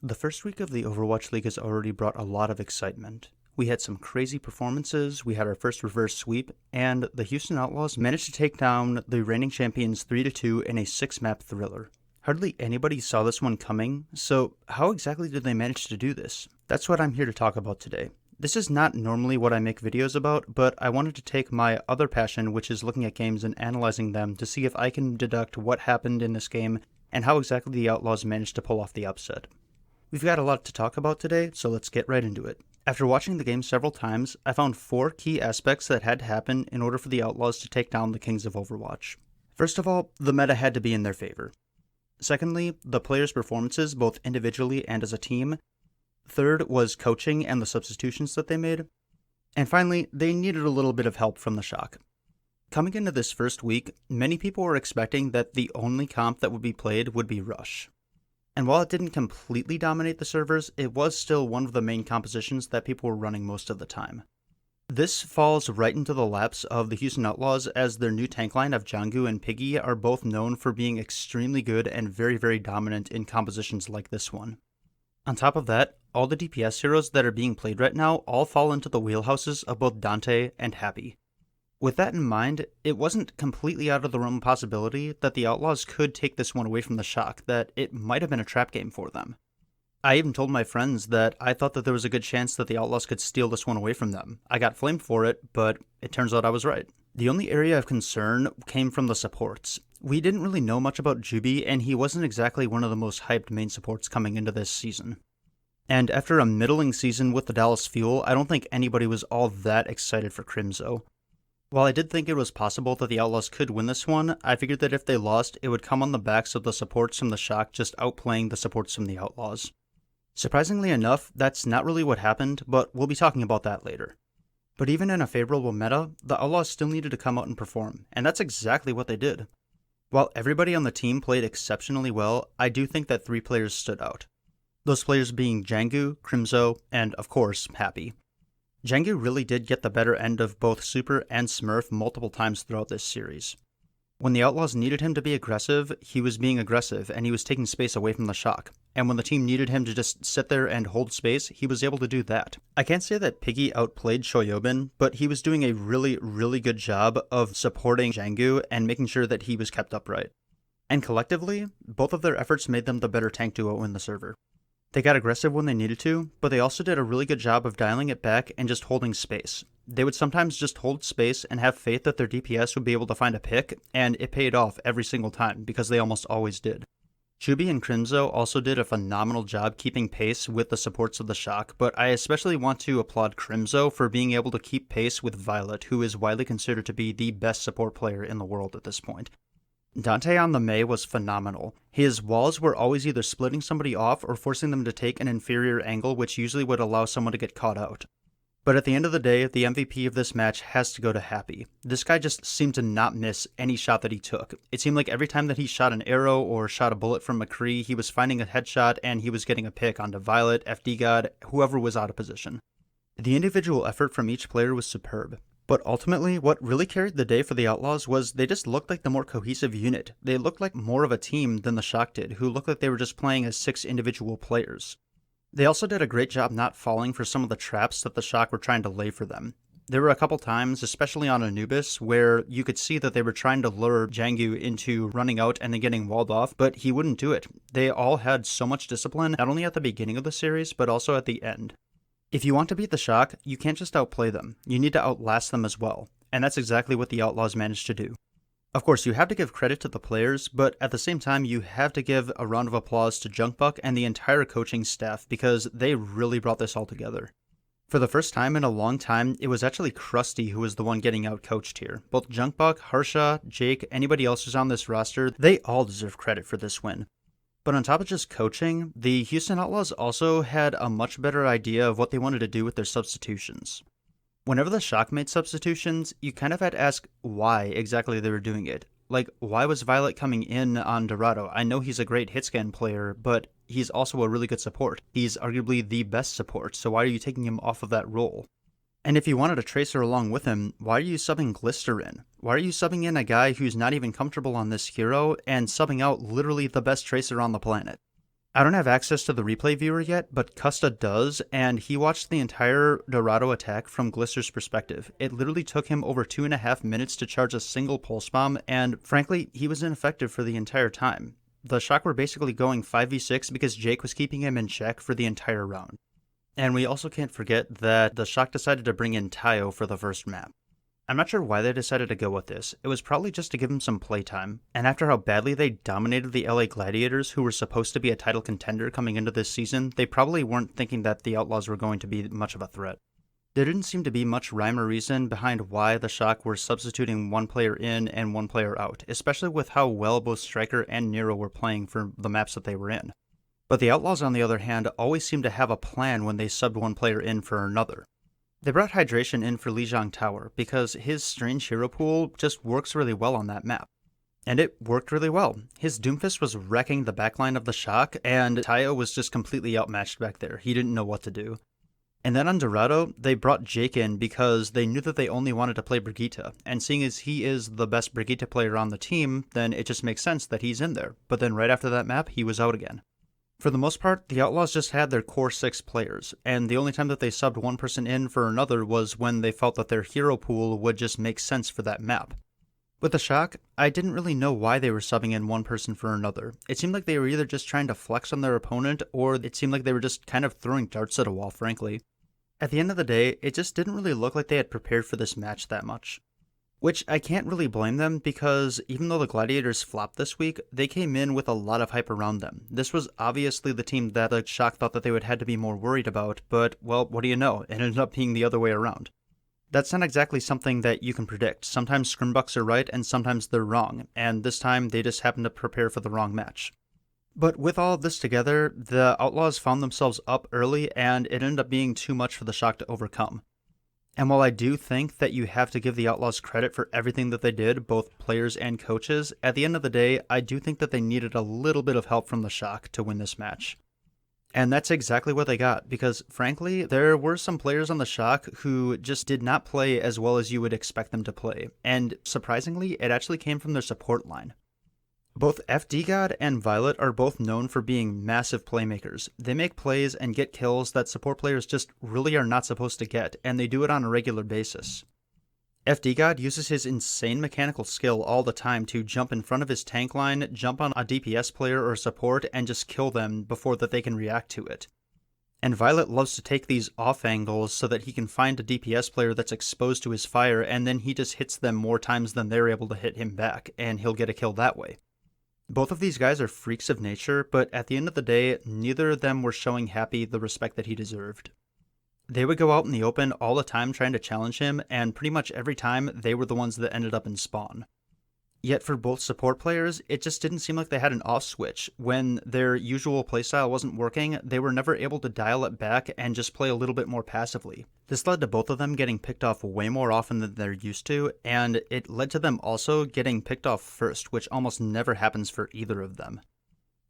The first week of the Overwatch League has already brought a lot of excitement. We had some crazy performances, we had our first reverse sweep, and the Houston Outlaws managed to take down the reigning champions 3-2 in a 6-map thriller. Hardly anybody saw this one coming, so how exactly did they manage to do this? That's what I'm here to talk about today. This is not normally what I make videos about, but I wanted to take my other passion, which is looking at games and analyzing them, to see if I can deduct what happened in this game and how exactly the Outlaws managed to pull off the upset. We've got a lot to talk about today, so let's get right into it. After watching the game several times, I found 4 key aspects that had to happen in order for the Outlaws to take down the Kings of Overwatch. First of all, the meta had to be in their favor. Secondly, the players' performances, both individually and as a team. Third was coaching and the substitutions that they made. And finally, they needed a little bit of help from the Shock. Coming into this first week, many people were expecting that the only comp that would be played would be Rush. And while it didn't completely dominate the servers, it was still one of the main compositions that people were running most of the time. This falls right into the laps of the Houston Outlaws, as their new tank line of Janggu and Piggy are both known for being extremely good and very, very dominant in compositions like this one. On top of that, all the DPS heroes that are being played right now all fall into the wheelhouses of both Dante and Happy. With that in mind, it wasn't completely out of the realm of possibility that the Outlaws could take this one away from the Shock, that it might have been a trap game for them. I even told my friends that I thought that there was a good chance that the Outlaws could steal this one away from them. I got flamed for it, but it turns out I was right. The only area of concern came from the supports. We didn't really know much about Juby, and he wasn't exactly one of the most hyped main supports coming into this season. And after a middling season with the Dallas Fuel, I don't think anybody was all that excited for Crimzo. While I did think it was possible that the Outlaws could win this one, I figured that if they lost, it would come on the backs of the supports from the Shock just outplaying the supports from the Outlaws. Surprisingly enough, that's not really what happened, but we'll be talking about that later. But even in a favorable meta, the Outlaws still needed to come out and perform, and that's exactly what they did. While everybody on the team played exceptionally well, I do think that 3 players stood out. Those players being Janggu, Crimzo, and of course, Happy. Janggu really did get the better end of both Super and Smurf multiple times throughout this series. When the Outlaws needed him to be aggressive, he was being aggressive, and he was taking space away from the Shock. And when the team needed him to just sit there and hold space, he was able to do that. I can't say that Piggy outplayed Shoyobin, but he was doing a really, really good job of supporting Janggu and making sure that he was kept upright. And collectively, both of their efforts made them the better tank duo in the server. They got aggressive when they needed to, but they also did a really good job of dialing it back and just holding space. They would sometimes just hold space and have faith that their DPS would be able to find a pick, and it paid off every single time, because they almost always did. Juby and Crimzo also did a phenomenal job keeping pace with the supports of the Shock, but I especially want to applaud Crimzo for being able to keep pace with Violet, who is widely considered to be the best support player in the world at this point. Dante on the Mei was phenomenal. His walls were always either splitting somebody off or forcing them to take an inferior angle, which usually would allow someone to get caught out. But at the end of the day, the MVP of this match has to go to Happy. This guy just seemed to not miss any shot that he took. It seemed like every time that he shot an arrow or shot a bullet from McCree, he was finding a headshot and he was getting a pick onto Violet, FD God, whoever was out of position. The individual effort from each player was superb. But ultimately, what really carried the day for the Outlaws was they just looked like the more cohesive unit. They looked like more of a team than the Shock did, who looked like they were just playing as 6 individual players. They also did a great job not falling for some of the traps that the Shock were trying to lay for them. There were a couple times, especially on Anubis, where you could see that they were trying to lure Janggu into running out and then getting walled off, but he wouldn't do it. They all had so much discipline, not only at the beginning of the series, but also at the end. If you want to beat the Shock, you can't just outplay them. You need to outlast them as well, and that's exactly what the Outlaws managed to do. Of course, you have to give credit to the players, but at the same time, you have to give a round of applause to Junkbuck and the entire coaching staff, because they really brought this all together. For the first time in a long time, it was actually Krusty who was the one getting out-coached here. Both Junkbuck, Harsha, Jake, anybody else who's on this roster, they all deserve credit for this win. But on top of just coaching, the Houston Outlaws also had a much better idea of what they wanted to do with their substitutions. Whenever the Shock made substitutions, you kind of had to ask why exactly they were doing it. Like, why was Violet coming in on Dorado? I know he's a great hitscan player, but he's also a really good support. He's arguably the best support, so why are you taking him off of that role? And if you wanted a Tracer along with him, why are you subbing Glister in? Why are you subbing in a guy who's not even comfortable on this hero and subbing out literally the best Tracer on the planet? I don't have access to the replay viewer yet, but Custa does, and he watched the entire Dorado attack from Glister's perspective. It literally took him over 2.5 minutes to charge a single pulse bomb, and frankly, he was ineffective for the entire time. The Shock were basically going 5v6 because Jake was keeping him in check for the entire round. And we also can't forget that the Shock decided to bring in Tayo for the first map. I'm not sure why they decided to go with this. It was probably just to give him some playtime. And after how badly they dominated the LA Gladiators, who were supposed to be a title contender coming into this season, they probably weren't thinking that the Outlaws were going to be much of a threat. There didn't seem to be much rhyme or reason behind why the Shock were substituting one player in and one player out, especially with how well both Striker and Nero were playing for the maps that they were in. But the Outlaws, on the other hand, always seemed to have a plan when they subbed one player in for another. They brought Hydration in for Lijiang Tower because his strange hero pool just works really well on that map. And it worked really well. His Doomfist was wrecking the backline of the Shock, and Tayo was just completely outmatched back there. He didn't know what to do. And then on Dorado, they brought Jake in because they knew that they only wanted to play Brigitte, and seeing as he is the best Brigitte player on the team, then it just makes sense that he's in there. But then right after that map, he was out again. For the most part, the Outlaws just had their core 6 players, and the only time that they subbed one person in for another was when they felt that their hero pool would just make sense for that map. With the Shock, I didn't really know why they were subbing in one person for another. It seemed like they were either just trying to flex on their opponent, or it seemed like they were just kind of throwing darts at a wall, frankly. At the end of the day, it just didn't really look like they had prepared for this match that much. Which I can't really blame them because even though the Gladiators flopped this week, they came in with a lot of hype around them. This was obviously the team that the Shock thought that they would have to be more worried about, but, well, what do you know? It ended up being the other way around. That's not exactly something that you can predict. Sometimes Scrimbucks are right and sometimes they're wrong, and this time they just happened to prepare for the wrong match. But with all of this together, the Outlaws found themselves up early and it ended up being too much for the Shock to overcome. And while I do think that you have to give the Outlaws credit for everything that they did, both players and coaches, at the end of the day, I do think that they needed a little bit of help from the Shock to win this match. And that's exactly what they got, because frankly, there were some players on the Shock who just did not play as well as you would expect them to play. And surprisingly, it actually came from their support line. Both FDGod and Violet are both known for being massive playmakers. They make plays and get kills that support players just really are not supposed to get, and they do it on a regular basis. FDGod uses his insane mechanical skill all the time to jump in front of his tank line, jump on a DPS player or support, and just kill them before that they can react to it. And Violet loves to take these off angles so that he can find a DPS player that's exposed to his fire, and then he just hits them more times than they're able to hit him back, and he'll get a kill that way. Both of these guys are freaks of nature, but at the end of the day, neither of them were showing Happy the respect that he deserved. They would go out in the open all the time trying to challenge him, and pretty much every time, they were the ones that ended up in spawn. Yet for both support players, it just didn't seem like they had an off switch. When their usual playstyle wasn't working, they were never able to dial it back and just play a little bit more passively. This led to both of them getting picked off way more often than they're used to, and it led to them also getting picked off first, which almost never happens for either of them.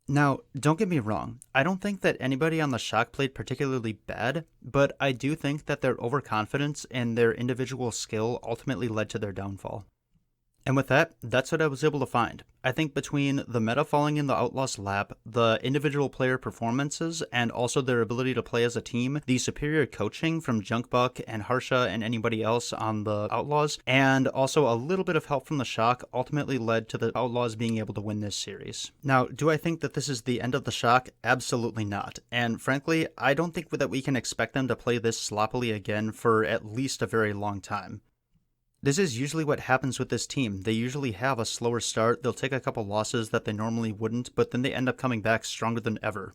Now, don't get me wrong, I don't think that anybody on the Shock played particularly bad, but I do think that their overconfidence and their individual skill ultimately led to their downfall. And with that, that's what I was able to find. I think between the meta falling in the Outlaws' lap, the individual player performances, and also their ability to play as a team, the superior coaching from Junkbuck and Harsha and anybody else on the Outlaws, and also a little bit of help from the Shock ultimately led to the Outlaws being able to win this series. Now, do I think that this is the end of the Shock? Absolutely not. And frankly, I don't think that we can expect them to play this sloppily again for at least a very long time. This is usually what happens with this team. They usually have a slower start, they'll take a couple losses that they normally wouldn't, but then they end up coming back stronger than ever.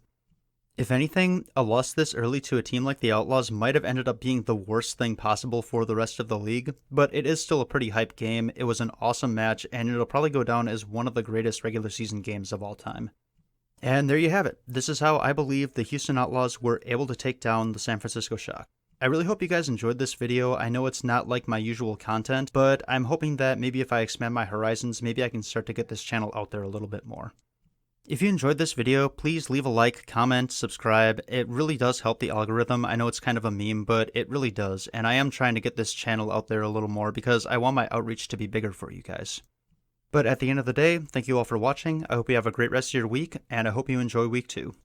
If anything, a loss this early to a team like the Outlaws might have ended up being the worst thing possible for the rest of the league, but it is still a pretty hype game, it was an awesome match, and it'll probably go down as one of the greatest regular season games of all time. And there you have it. This is how I believe the Houston Outlaws were able to take down the San Francisco Shock. I really hope you guys enjoyed this video. I know it's not like my usual content, but I'm hoping that maybe if I expand my horizons, maybe I can start to get this channel out there a little bit more. If you enjoyed this video, please leave a like, comment, subscribe. It really does help the algorithm. I know it's kind of a meme, but it really does, and I am trying to get this channel out there a little more because I want my outreach to be bigger for you guys. But at the end of the day, thank you all for watching. I hope you have a great rest of your week, and I hope you enjoy week 2.